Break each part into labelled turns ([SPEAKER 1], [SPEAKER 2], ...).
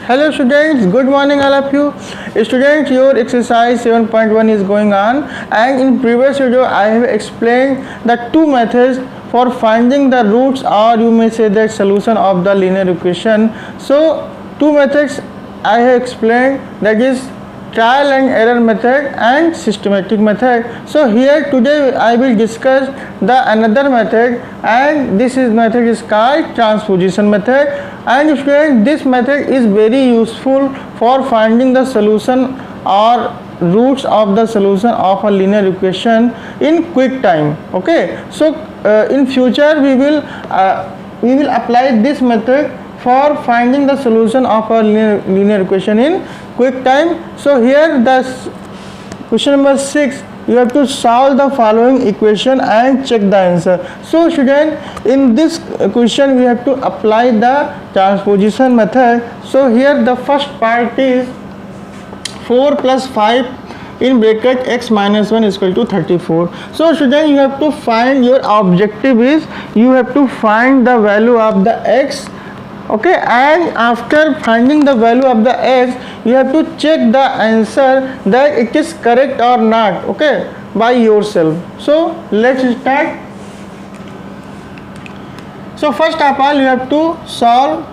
[SPEAKER 1] Hello students, good morning all of you. Students, your exercise 7.1 is going on, and in previous video I have explained the two methods for finding the roots, or you may say the solution of the linear equation. So two methods I have explained, that is trial and error method and systematic method. So here today I will discuss the another method, and this method is called transposition method. And students, this method is very useful for finding the solution or roots of the solution of a linear equation in quick time. Okay, so in future we will apply this method for finding the solution of a linear equation in quick time. So here the question number 6, you have to solve the following equation and check the answer. So student, in this question we have to apply the transposition method. So here the first part is 4 plus 5 in bracket x minus 1 is equal to 34. So student, you have to find, your objective is you have to find the value of the x. Okay, and after finding the value of the x, you have to check the answer that it is correct or not, okay, by yourself. So let's start. So first of all, you have to solve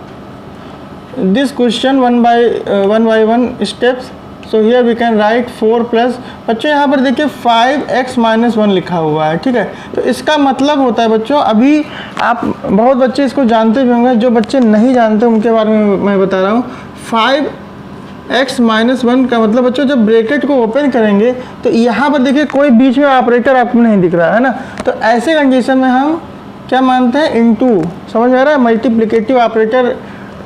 [SPEAKER 1] this question one by one steps. So here we can write 4 plus, बच्चों यहाँ पर देखिए 5x minus 1 लिखा हुआ है, ठीक है। तो इसका मतलब होता है बच्चों, अभी आप बहुत बच्चे इसको जानते भी होंगे, जो बच्चे नहीं जानते उनके बारे में मैं बता रहा हूँ। 5x माइनस 1 का मतलब बच्चों, जब ब्रैकेट को ओपन करेंगे तो यहाँ पर देखिए कोई बीच में ऑपरेटर आपको नहीं दिख रहा है ना, तो ऐसे कंडीशन में हम क्या मानते हैं, इनटू, समझ में आ रहा है, मल्टीप्लिकेटिव ऑपरेटर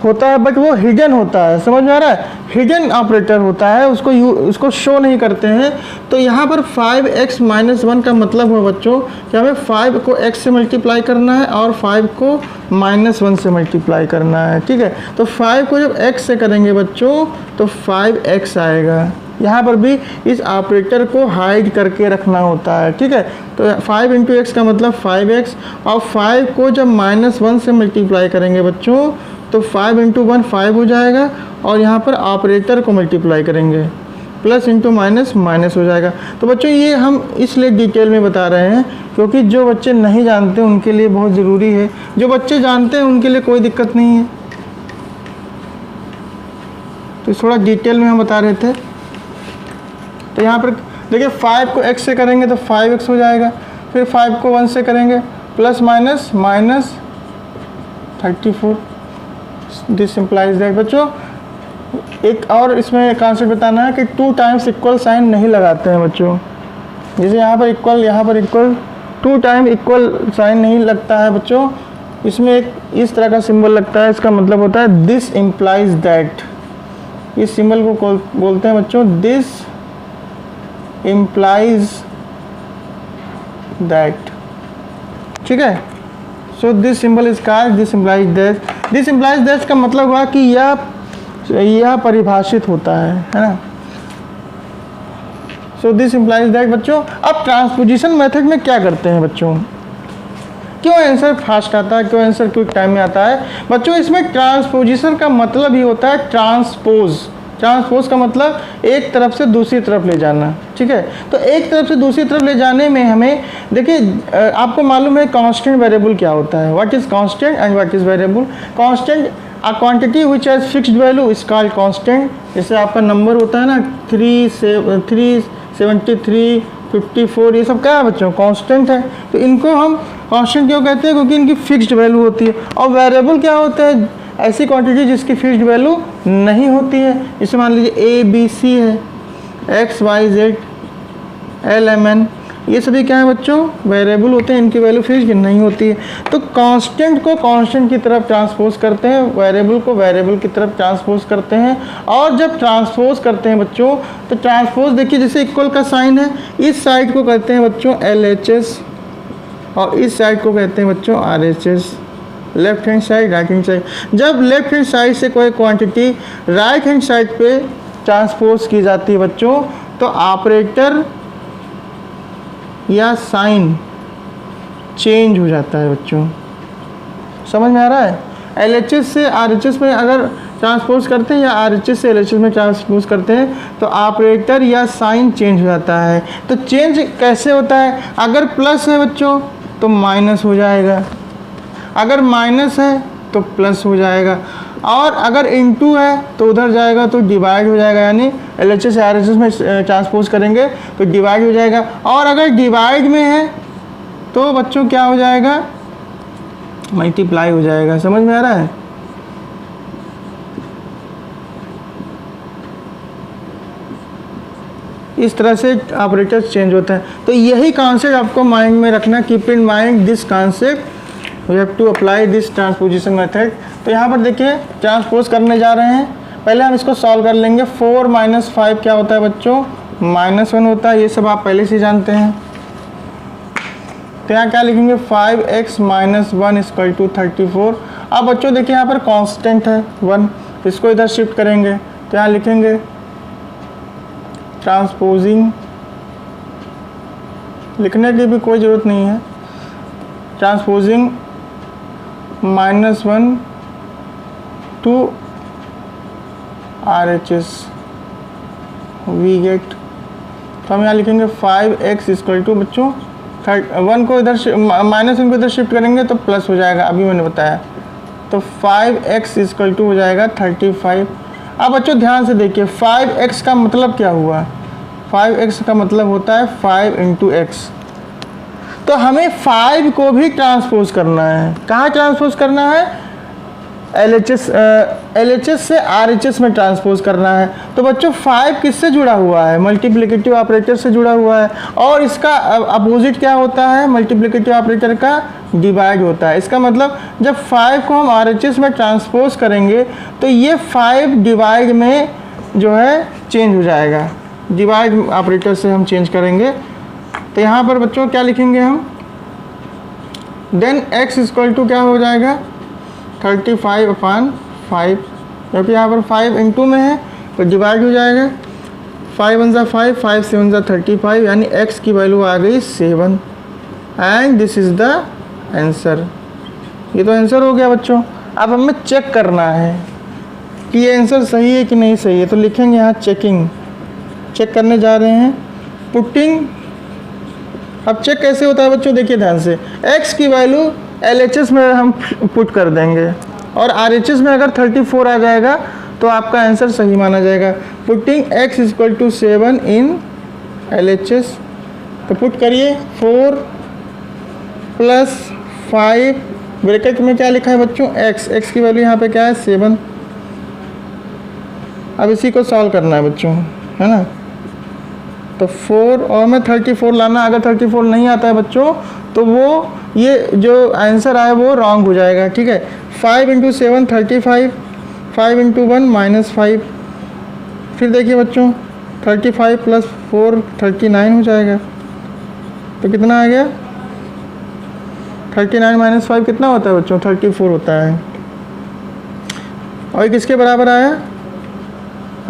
[SPEAKER 1] होता है, बट वो हिडन होता है, समझ में आ रहा है, हिडन ऑपरेटर होता है, उसको शो नहीं करते हैं। तो यहाँ पर 5x माइनस 1 का मतलब हुआ बच्चों कि हमें 5 को x से मल्टीप्लाई करना है और 5 को माइनस 1 से मल्टीप्लाई करना है, ठीक है। तो 5 को जब x से करेंगे बच्चों तो 5x आएगा। यहाँ पर भी इस ऑपरेटर को हाइड करके रखना होता है, ठीक है। तो 5 इंटू एक्स का मतलब 5x, और 5 को जब माइनस 1 से मल्टीप्लाई करेंगे बच्चों तो 5 इंटू 1 5 हो जाएगा, और यहाँ पर ऑपरेटर को मल्टीप्लाई करेंगे, प्लस इंटू माइनस माइनस हो जाएगा। तो बच्चों ये हम इसलिए डिटेल में बता रहे हैं क्योंकि जो बच्चे नहीं जानते उनके लिए बहुत ज़रूरी है, जो बच्चे जानते हैं उनके लिए कोई दिक्कत नहीं है। तो थोड़ा डिटेल में हम बता रहे थे। तो यहाँ पर देखिए 5 को x से करेंगे तो 5x हो जाएगा, फिर 5 को 1 से करेंगे plus minus minus 34। This implies that. बच्चों एक और इसमें कॉन्सेप्ट बताना है कि 2 टाइम्स इक्वल साइन नहीं लगाते हैं बच्चों, जैसे यहाँ पर इक्वल 2 टाइम इक्वल साइन नहीं लगता है बच्चों, इसमें एक इस तरह का सिंबल लगता है, इसका मतलब होता है दिस इम्प्लाइज दैट। इस सिंबल को बोलते हैं बच्चों दिस इम्प्लाइज दैट, ठीक है। So this symbol is called this implies that. This implies that का मतलब हुआ कि यह परिभाषित होता है ना। सो दिस इम्प्लाइज दैट बच्चों। अब ट्रांसपोजिशन मेथड में क्या करते हैं बच्चों, क्यों आंसर फास्ट आता है, क्यों आंसर क्विक टाइम में आता है बच्चों। इसमें ट्रांसपोजिशन का मतलब ही होता है ट्रांसपोज का मतलब एक तरफ से दूसरी तरफ ले जाना, ठीक है। तो एक तरफ से दूसरी तरफ ले जाने में हमें देखिए, आपको मालूम है कांस्टेंट वेरिएबल क्या होता है, what is constant and what is variable. Constant a quantity which has fixed value is called constant. जैसे आपका नंबर होता है ना 373 54, ये सब क्या है बच्चों, कांस्टेंट है। तो इनको हम कांस्टेंट क्यों कहते हैं, क्योंकि इनकी फिक्स्ड वैल्यू होती है। और वेरिएबल क्या होता है, ऐसी क्वांटिटी जिसकी फिक्स्ड वैल्यू नहीं होती है। जैसे मान लीजिए ABC है, XYZ LMN, ये सभी क्या है बच्चों, वेरिएबल होते हैं, इनकी वैल्यू फिक्स्ड नहीं होती है। तो कांस्टेंट को कांस्टेंट की तरफ ट्रांसपोज करते हैं, वेरिएबल को वेरिएबल की तरफ ट्रांसपोज करते हैं। और जब ट्रांसपोज करते हैं बच्चों तो ट्रांसपोज देखिए, जैसे इक्वल का साइन है, इस साइड को कहते हैं बच्चों LHS और इस साइड को कहते हैं बच्चों RHS, left hand side right hand side. जब लेफ्ट हैंड साइड से कोई क्वांटिटी राइट हैंड साइड पे ट्रांसपोज की जाती है बच्चों तो ऑपरेटर या साइन चेंज हो जाता है बच्चों, समझ में आ रहा है। LHS से RHS में अगर ट्रांसपोज करते हैं या RHS से LHS में ट्रांसपोज करते हैं तो ऑपरेटर या साइन चेंज हो जाता है। तो चेंज कैसे होता है? अगर प्लस है बच्चों तो माइनस हो जाएगा, अगर माइनस है तो प्लस हो जाएगा, और अगर इनटू है तो उधर जाएगा तो डिवाइड हो जाएगा, यानी LHS से RHS में ट्रांसपोज करेंगे तो डिवाइड हो जाएगा। और अगर डिवाइड में है तो बच्चों क्या हो जाएगा? मल्टीप्लाई हो जाएगा। समझ में आ रहा है? इस तरह से ऑपरेटर चेंज होता है। तो यही कॉन्सेप्ट आपको माइंड में रखना, keep in mind this concept, we have to apply this transposition method. तो यहाँ पर देखिए ट्रांसपोज करने जा रहे हैं, पहले हम इसको सॉल्व कर लेंगे। 4 - 5 क्या होता है बच्चों? -1 होता है, ये सब आप पहले से जानते हैं। तो यहाँ क्या लिखेंगे? 5x - 1 = 34। अब बच्चों देखिए यहाँ पर कांस्टेंट है 1, इसको इधर शिफ्ट करेंगे तो यहाँ लिखेंगे ट्रांसपोजिंग, लिखने की भी कोई ज़रूरत नहीं है, transposing -1 to RHS we get. तो हम यहाँ लिखेंगे 5x = बच्चों 1 को इधर -1 को इधर शिफ्ट करेंगे तो प्लस हो जाएगा, अभी मैंने बताया। तो 5x = हो जाएगा 35। अब बच्चों ध्यान से देखिए 5x का मतलब क्या हुआ? 5x का मतलब होता है 5 × x। तो हमें 5 को भी ट्रांसपोज करना है। कहाँ ट्रांसपोज करना है? LHS से RHS में ट्रांसपोज करना है। तो बच्चों 5 किससे जुड़ा हुआ है? मल्टीप्लिकेटिव ऑपरेटर से जुड़ा हुआ है, और इसका अपोजिट क्या होता है? मल्टीप्लिकेटिव ऑपरेटर का डिवाइड होता है। इसका मतलब जब 5 को हम RHS में ट्रांसपोज करेंगे तो ये 5 डिवाइड में जो है चेंज हो जाएगा, डिवाइड ऑपरेटर से हम चेंज करेंगे। तो यहाँ पर बच्चों क्या लिखेंगे हम? देन x = क्या हो जाएगा? 35/5, क्योंकि यहाँ पर 5 × में है तो डिवाइड हो जाएगा। 5 × 1 = 5, 5 × 7 = 35, यानी x की वैल्यू आ गई 7। And this is the answer. ये तो आंसर हो गया बच्चों। अब हमें चेक करना है कि ये आंसर सही है कि नहीं सही है। तो लिखेंगे यहाँ चेकिंग, चेक करने जा रहे हैं। पुटिंग, अब चेक कैसे होता है बच्चों? देखिए ध्यान से, x की वैल्यू LHS में हम पुट कर देंगे और RHS में अगर 34 आ जाएगा तो आपका आंसर सही माना जाएगा। पुटिंग x = 7 इन LHS, तो पुट करिए 4 + 5 ब्रैकेट में क्या लिखा है बच्चों? x की वैल्यू यहाँ पे क्या है? 7। अब इसी को सॉल्व करना है बच्चों, है ना? तो 4 और में 34 लाना, अगर 34 नहीं आता है बच्चों तो वो ये जो आंसर आया वो रॉन्ग हो जाएगा, ठीक है। 5 × 7 35, 5 × 1 -5। फिर देखिए बच्चों 35 + 4 39 हो जाएगा। तो कितना आ गया? 39 - 5 कितना होता है बच्चों? 34 होता है। और किसके बराबर आया?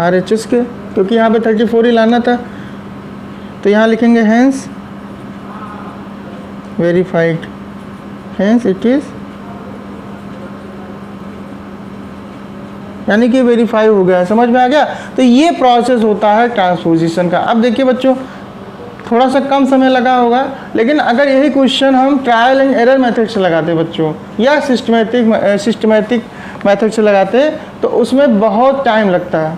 [SPEAKER 1] RHS के, क्योंकि यहाँ पे 34 ही लाना था। तो यहाँ लिखेंगे hence verified, hence it is, यानी कि वेरीफाई हो गया। समझ में आ गया? तो ये प्रोसेस होता है ट्रांसपोजिशन का। अब देखिए बच्चों थोड़ा सा कम समय लगा होगा, लेकिन अगर यही क्वेश्चन हम ट्रायल एंड एरर मेथड से लगाते बच्चों या सिस्टमेटिक मेथड से लगाते तो उसमें बहुत टाइम लगता है,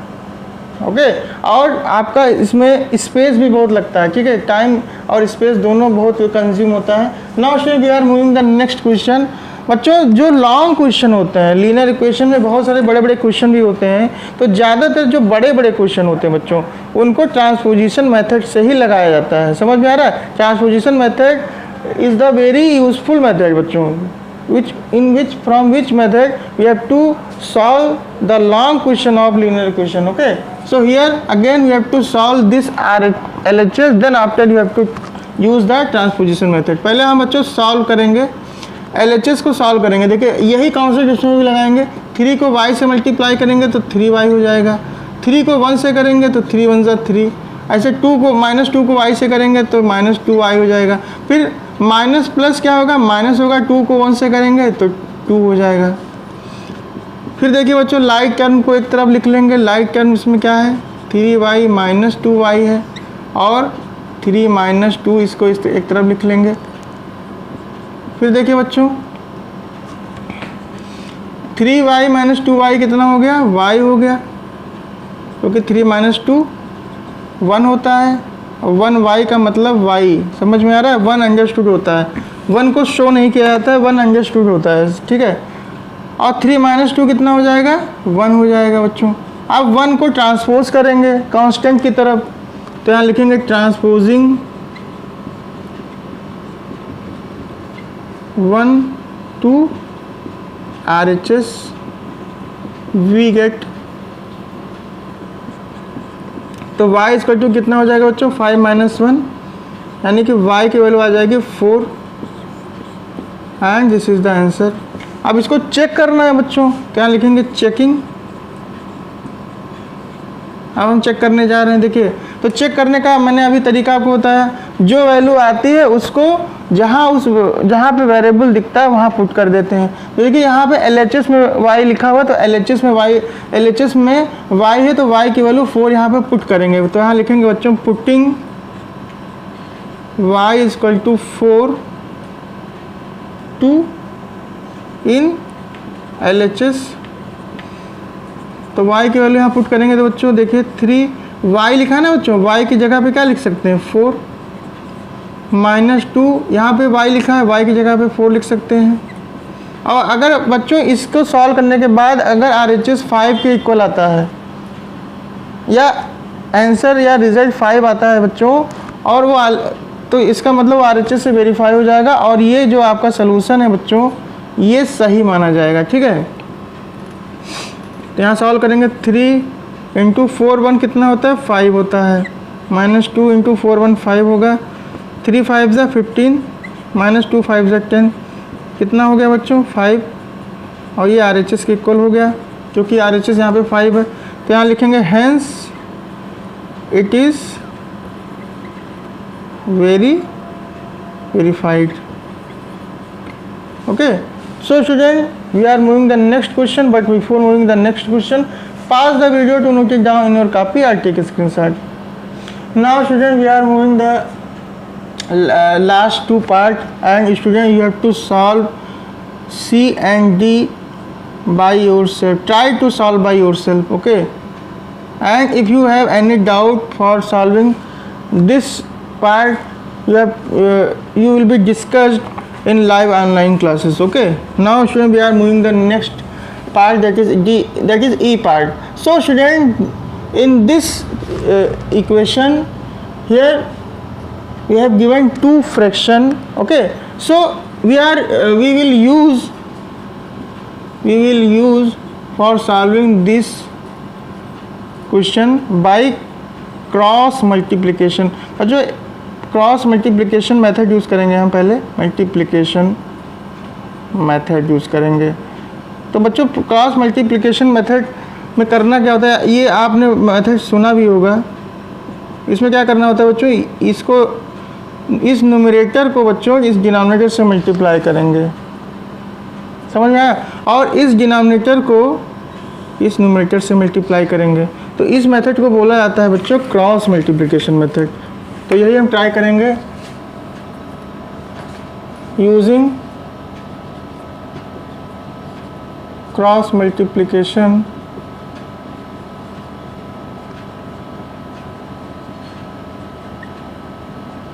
[SPEAKER 1] ओके। और आपका इसमें स्पेस भी बहुत लगता है, ठीक है। टाइम और स्पेस दोनों बहुत कंज्यूम होता है। Now student we are moving the next question. बच्चों जो लॉन्ग क्वेश्चन होते हैं, लीनियर इक्वेशन में बहुत सारे बड़े बड़े क्वेश्चन भी होते हैं, तो ज़्यादातर जो बड़े बड़े क्वेश्चन होते हैं बच्चों उनको ट्रांसपोजिशन मेथड से ही लगाया जाता है। समझ में आ रहा है? Transposition method is the very useful method बच्चों, from which method we have to solve the long question of linear equation, okay. So here again we have to solve this LHS, then after you have to use the transposition method. पहले हम बच्चों solve करेंगे, LHS को solve करेंगे। देखिए यही concept इसमें भी लगाएंगे। 3 को y से मल्टीप्लाई करेंगे तो 3y हो जाएगा, 3 को 1 से करेंगे तो 3 × 1 = 3, ऐसे -2 को y से करेंगे तो -2y हो जाएगा। फिर माइनस प्लस क्या होगा? माइनस होगा, 2 को 1 से करेंगे तो 2 हो जाएगा। फिर देखिए बच्चों लाइक टर्म को एक तरफ लिख लेंगे, लाइक टर्म इसमें क्या है 3y माइनस 2y है, और 3 माइनस 2 इसको इस एक तरफ लिख लेंगे। फिर देखिए बच्चों 3y माइनस 2y कितना हो गया, y हो गया, क्योंकि 3 माइनस 2 1 होता है, और 1y का मतलब y, समझ में आ रहा है, 1 अंडरस्टूड होता है, 1 को शो नहीं किया जाता है, 1 अंडरस्टूड होता है, ठीक है। और 3 माइनस 2 कितना हो जाएगा, 1 हो जाएगा बच्चों। अब 1 को ट्रांसपोज करेंगे कांस्टेंट की तरफ, तो यहाँ लिखेंगे transposing 1 to RHS we get, तो y इक्वल टू कितना हो जाएगा बच्चों 5 माइनस 1, यानी कि y की वैल्यू आ जाएगी 4, and this is the answer. अब इसको चेक करना है बच्चों, क्या लिखेंगे चेकिंग। अब हम चेक करने जा रहे हैं, देखिए तो चेक करने का मैंने अभी तरीका आपको बताया, जो वैल्यू आती है उसको जहाँ पे वेरिएबल दिखता है वहाँ पुट कर देते हैं। तो देखिए यहाँ पे LHS में y लिखा हुआ, तो LHS में y है, तो y की वैल्यू 4 यहाँ पे पुट करेंगे। तो यहाँ लिखेंगे बच्चों putting y equal to 4 to in LHS, तो y की वैल्यू यहाँ पुट करेंगे। तो बच्चों देखिए 3y लिखा है ना बच्चों, y की जगह पे क्या लिख सकते हैं 4 माइनस 2, यहाँ पे y लिखा है, y की जगह पे 4 लिख सकते हैं। और अगर बच्चों इसको सॉल्व करने के बाद अगर RHS 5 के इक्वल आता है, या आंसर या रिजल्ट 5 आता है बच्चों, और वो तो इसका मतलब RHS से वेरीफाई हो जाएगा, और ये जो आपका सोल्यूशन है बच्चों ये सही माना जाएगा, ठीक है। तो यहाँ सॉल्व करेंगे 3 इंटू 4 1 कितना होता है 5 होता है, माइनस 2 इंटू 4 1 5 होगा, 3 5 ज़ा 15 माइनस 2 5 ज़ा 10 कितना हो गया बच्चों 5, और ये RHS के इक्वल हो गया, क्योंकि RHS यहाँ पे 5 है। तो यहाँ लिखेंगे hence it is verified. Okay, so student we are moving the next question, but before moving the next question pause the video to note it down in your copy or take a screenshot. Now student we are moving the last two part, and student you have to solve C and D by yourself, try to solve by yourself, okay. And if you have any doubt for solving this part, you will be discussed in live online classes, okay. Now student we are moving the next part, that is D, that is E part. So student in this equation here we have given two fraction, okay. So we will use for solving this question by cross multiplication. और जो cross multiplication method use करेंगे हम, पहले multiplication method use करेंगे। तो बच्चों cross multiplication method में करना क्या होता है, ये आपने मेथड सुना भी होगा। इसमें क्या करना होता है बच्चों, इसको इस न्यूमरेटर को बच्चों इस डिनोमिनेटर से मल्टीप्लाई करेंगे, समझ में आया, और इस डिनोमिनेटर को इस न्यूमरेटर से मल्टीप्लाई करेंगे। तो इस मेथड को बोला जाता है बच्चों क्रॉस मल्टीप्लिकेशन मेथड। तो यही हम ट्राई करेंगे using cross multiplication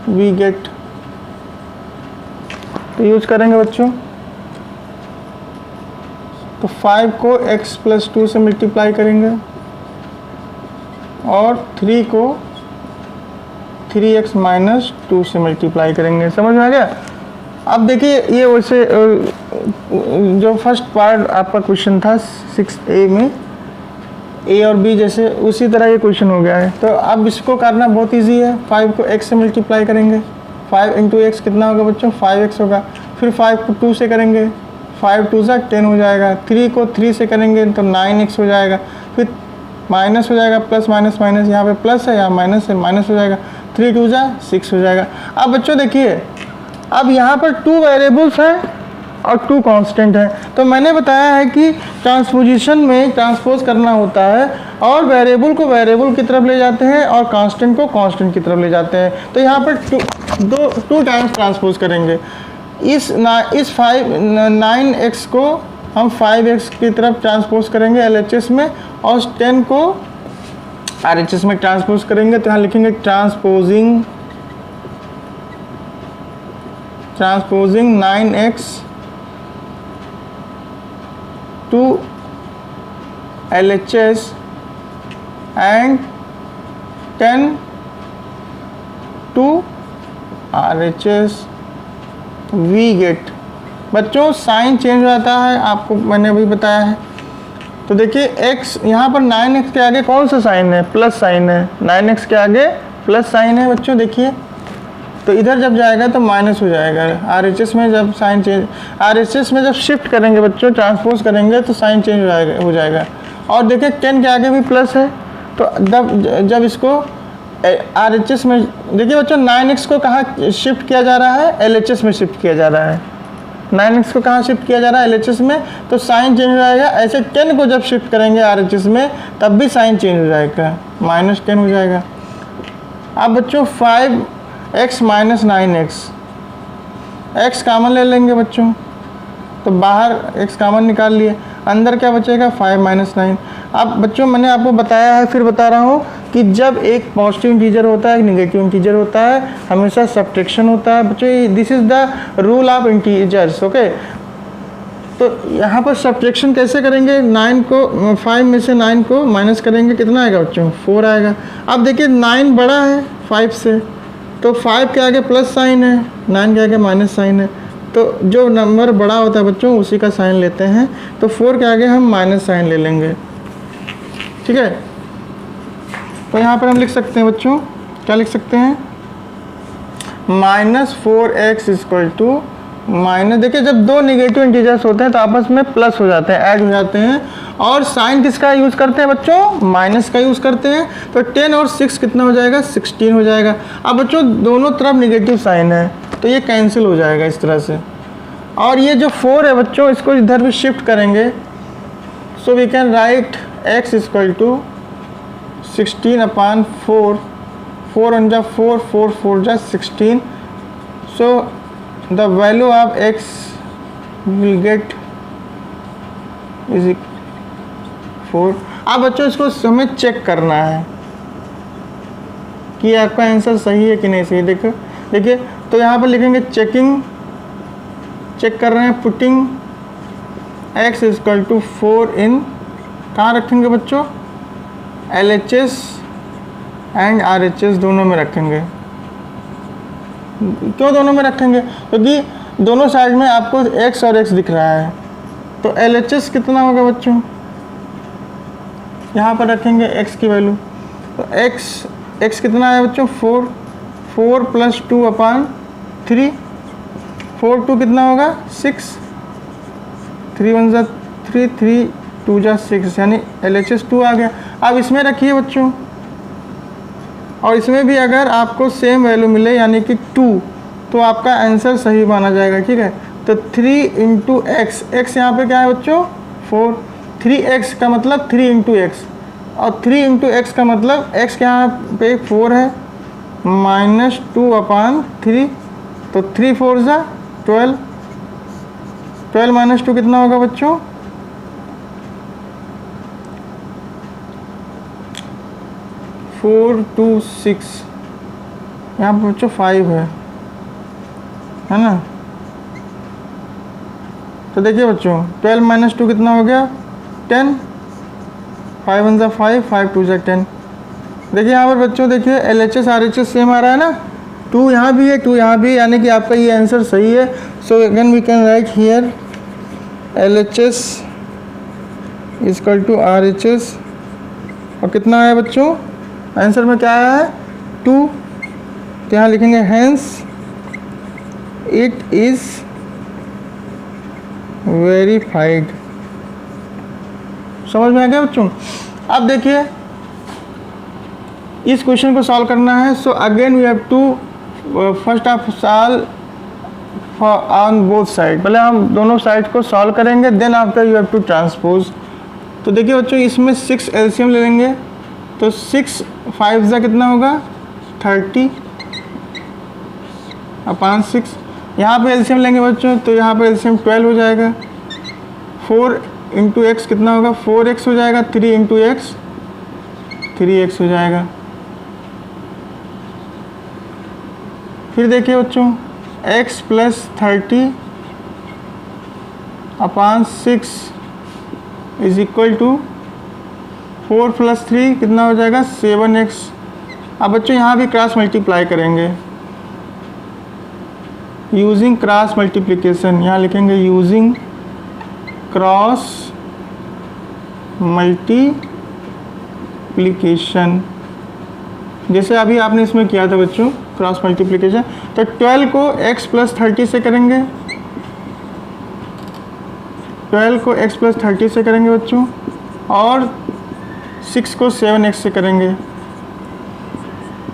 [SPEAKER 1] we get, तो यूज करेंगे बच्चों। तो 5 को x प्लस 2 से मल्टीप्लाई करेंगे, और 3 को 3x माइनस 2 से मल्टीप्लाई करेंगे, समझ में आ गया। अब देखिए ये वैसे जो फर्स्ट पार्ट आपका क्वेश्चन था 6A में, A और B जैसे उसी तरह ये क्वेश्चन हो गया है। तो अब इसको करना बहुत इजी है, 5 को x से मल्टीप्लाई करेंगे, 5 इंटू x कितना होगा बच्चों 5x होगा, फिर 5 को 2 से करेंगे, 5 2 ज़ा 10 हो जाएगा, 3 को 3 से करेंगे तो 9x हो जाएगा, फिर माइनस हो जाएगा, प्लस माइनस माइनस, यहाँ पे प्लस है यहाँ माइनस है, माइनस हो जाएगा, 3 2 ज़ा 6 हो जाएगा। अब बच्चों देखिए, अब यहाँ पर 2 वेरिएबल्स हैं और 2 कांस्टेंट है। तो मैंने बताया है कि ट्रांसपोजिशन में ट्रांसपोज करना होता है और वेरिएबल को वेरिएबल की तरफ ले जाते हैं और कांस्टेंट को कांस्टेंट की तरफ ले जाते हैं। तो यहाँ पर 2 टाइम्स ट्रांसपोज करेंगे। इस 9x को हम 5x की तरफ ट्रांसपोज करेंगे LHS में और 10 को RHS में ट्रांसपोज करेंगे। तो यहाँ लिखेंगे transposing 9x to LHS and 10 to RHS we get। बच्चों साइन चेंज हो जाता है, आपको मैंने अभी बताया है। तो देखिए x यहाँ पर 9x के आगे कौन सा साइन है? प्लस साइन है। 9x के आगे प्लस साइन है बच्चों, देखिए। तो इधर जब जाएगा तो माइनस हो जाएगा। RHS में जब साइन चेंज, RHS में जब शिफ्ट करेंगे बच्चों, ट्रांसपोज करेंगे तो साइन चेंज हो जाएगा। और देखिए 10 के आगे भी प्लस है, तो जब इसको RHS में, देखिए बच्चों 9x को कहाँ शिफ्ट किया जा रहा है? LHS में शिफ्ट किया जा रहा है। 9x को कहाँ शिफ्ट किया जा रहा है? LHS में, तो साइन चेंज हो जाएगा। ऐसे 10 को जब शिफ्ट करेंगे RHS में तब भी साइन चेंज हो जाएगा, -10 हो जाएगा। अब बच्चों 5x - 9x, x कॉमन ले लेंगे बच्चों, तो बाहर x कॉमन निकाल लिए, अंदर क्या बचेगा? 5 - 9। अब बच्चों मैंने आपको बताया है, फिर बता रहा हूँ कि जब एक पॉजिटिव इंटीजर होता है, एक निगेटिव इंटीजर होता है, हमेशा सब्ट्रैक्शन होता है बच्चों। This is the rule of integers, okay. तो यहाँ पर सब्ट्रैक्शन कैसे करेंगे? 5 में से 9 को माइनस करेंगे, कितना आएगा बच्चों? 4 आएगा। अब देखिए 9 बड़ा है 5 से, तो 5 के आगे प्लस साइन है, 9 के आगे माइनस साइन है। तो जो नंबर बड़ा होता है बच्चों उसी का साइन लेते हैं। तो 4 के आगे हम माइनस साइन ले लेंगे, ठीक है। तो यहाँ पर हम लिख सकते हैं बच्चों, क्या लिख सकते हैं? -4x = माइनस, देखिए जब 2 निगेटिव इंटीजर्स होते हैं तो आपस में प्लस हो जाते हैं, ऐड हो जाते हैं। और साइन किसका यूज़ करते हैं बच्चों? माइनस का यूज़ करते हैं। तो 10 और 6 कितना हो जाएगा? 16 हो जाएगा। अब बच्चों दोनों तरफ निगेटिव साइन है तो ये कैंसिल हो जाएगा इस तरह से। और ये जो 4 है बच्चों, इसको इधर भी शिफ्ट करेंगे। So we can write x = 16/4, 4 1 जा 4, 4 4 जा 16। सो the value of x will get is 4। अब बच्चों इसको हमें चेक करना है कि आपका आंसर सही है कि नहीं सही। देखिए तो यहाँ पर लिखेंगे चेकिंग, चेक कर रहे हैं, पुटिंग x = 4 इन, कहाँ रखेंगे बच्चों? LHS एंड RHS दोनों में रखेंगे। क्यों दोनों में रखेंगे? क्योंकि दोनों साइड में आपको x और x दिख रहा है। तो LHS कितना होगा बच्चों? यहाँ पर रखेंगे x की वैल्यू। तो x कितना है बच्चों? 4 + 2/3, 4 2 कितना होगा? 6, 3 1 जा 3, 3 2 जा 6, यानी LHS 2 आ गया। अब इसमें रखिए बच्चों, और इसमें भी अगर आपको सेम वैल्यू मिले यानी कि 2, तो आपका आंसर सही माना जाएगा, ठीक है। तो 3 × x, x यहाँ पे क्या है बच्चों? 4, 3x का मतलब 3 × x, और 3 × x का मतलब x के यहाँ पे 4 है, -2/3, तो 3 4 जा 12, 12 - 2 कितना होगा बच्चों? 4 2 6, यहाँ पर बच्चों 5 है ना। तो देखिए बच्चों 12 - 2 कितना हो गया? 10, 5 1 जा 5, 5 2 जा 10। देखिए यहाँ पर बच्चों, देखिए LHS RHS सेम आ रहा है ना, 2 यहाँ भी है, 2 यहाँ भी, यानी कि आपका ये आंसर सही है। So again we can write here LHS = RHS, और कितना है बच्चों? आंसर में क्या आया है? 2। तो यहाँ लिखेंगे हेंस इट इज वेरीफाइड। समझ में आ गया बच्चों? अब देखिए इस क्वेश्चन को सॉल्व करना है। So again we have to first of all on both side, पहले हम दोनों साइड को सॉल्व करेंगे, then after you have to transpose. तो देखिए बच्चों इसमें 6 एलसीएम ले लेंगे, तो 6 5 जा कितना होगा 30 अपॉन 6। यहाँ पे एलसीएम लेंगे बच्चों, तो यहाँ पे एलसीएम 12 हो जाएगा। 4 इंटू एक्स कितना होगा 4x हो जाएगा। 3 इंटू एक्स 3x हो जाएगा। फिर देखिए बच्चों x plus 30 upon 6 is equal to 4 plus 3 कितना हो जाएगा 7x। अब बच्चों यहाँ भी क्रॉस मल्टीप्लाई करेंगे यूजिंग क्रॉस मल्टीप्लिकेशन। यहाँ लिखेंगे यूजिंग क्रॉस मल्टीप्लिकेशन, जैसे अभी आपने इसमें किया था बच्चों क्रॉस मल्टीप्लिकेशन। तो 12 को x प्लस 30 से करेंगे, 12 को x प्लस 30 से करेंगे बच्चों, और 6 को 7x से करेंगे।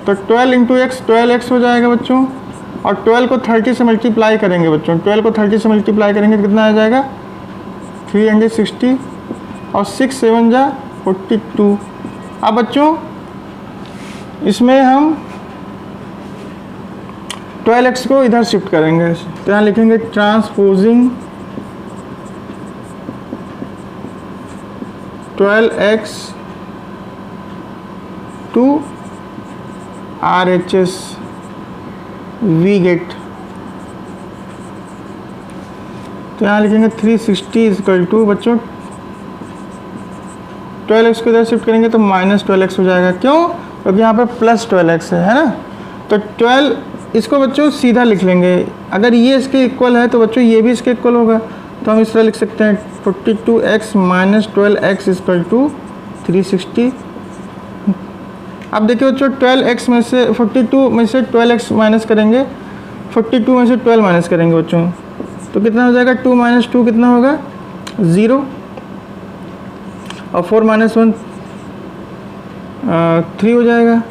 [SPEAKER 1] तो 12 इंटू एक्स 12x हो जाएगा बच्चों, और 12 को 30 से मल्टीप्लाई करेंगे बच्चों। 12 को 30 से मल्टीप्लाई करेंगे तो कितना आ जाएगा 360, और 6 7 जा 42। अब बच्चों इसमें हम 12x को इधर शिफ्ट करेंगे, तो यहाँ लिखेंगे transposing 12x to RHS we get. तो यहाँ लिखेंगे 360 इक्वल टू बच्चों 12x को इधर शिफ्ट करेंगे तो माइनस 12x हो जाएगा। क्यों? क्योंकि यहाँ पे प्लस 12x है ना। तो 12 इसको बच्चों सीधा लिख लेंगे, अगर ये इसके इक्वल है तो बच्चों ये भी इसके इक्वल होगा, तो हम इस तरह लिख सकते हैं 42x minus 12x equal to 360। अब देखिए बच्चों 12x में से 42 में से 12x माइनस करेंगे, 42 में से 12 माइनस करेंगे बच्चों, तो कितना हो जाएगा 2 माइनस 2 कितना होगा 0, और 4 माइनस 1 3 हो जाएगा।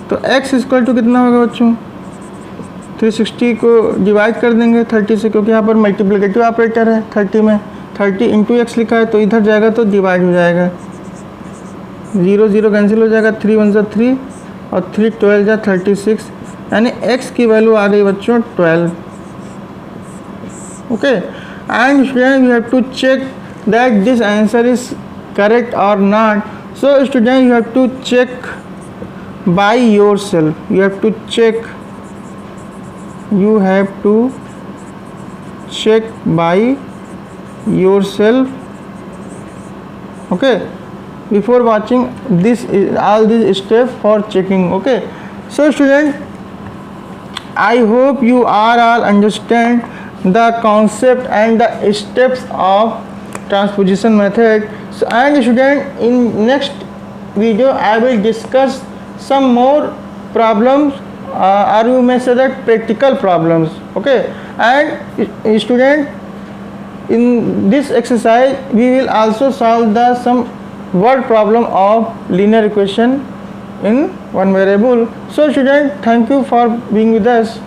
[SPEAKER 1] तो x इक्वल टू कितना होगा बच्चों 360 को डिवाइड कर देंगे 30 से, क्योंकि यहाँ पर मल्टीप्लिकेटिव ऑपरेटर है 30 में, 30 इंटू एक्स लिखा है तो इधर जाएगा तो डिवाइड हो जाएगा, 0 0 कैंसिल हो जाएगा, 3 1 जा 3 और 3 12 जा 36, यानी x की वैल्यू आ गई बच्चों 12। Okay, and student you have to check that this answer is correct और not. So student you have to check by yourself, you have to check by yourself, okay, before watching this all these steps for checking. Okay, so student I hope you are all understand the concept and the steps of transposition method. So, and student in next video I will discuss some more problems or you may say that practical problems. Okay, and student in this exercise we will also solve the some word problem of linear equation in one variable. So student, thank you for being with us.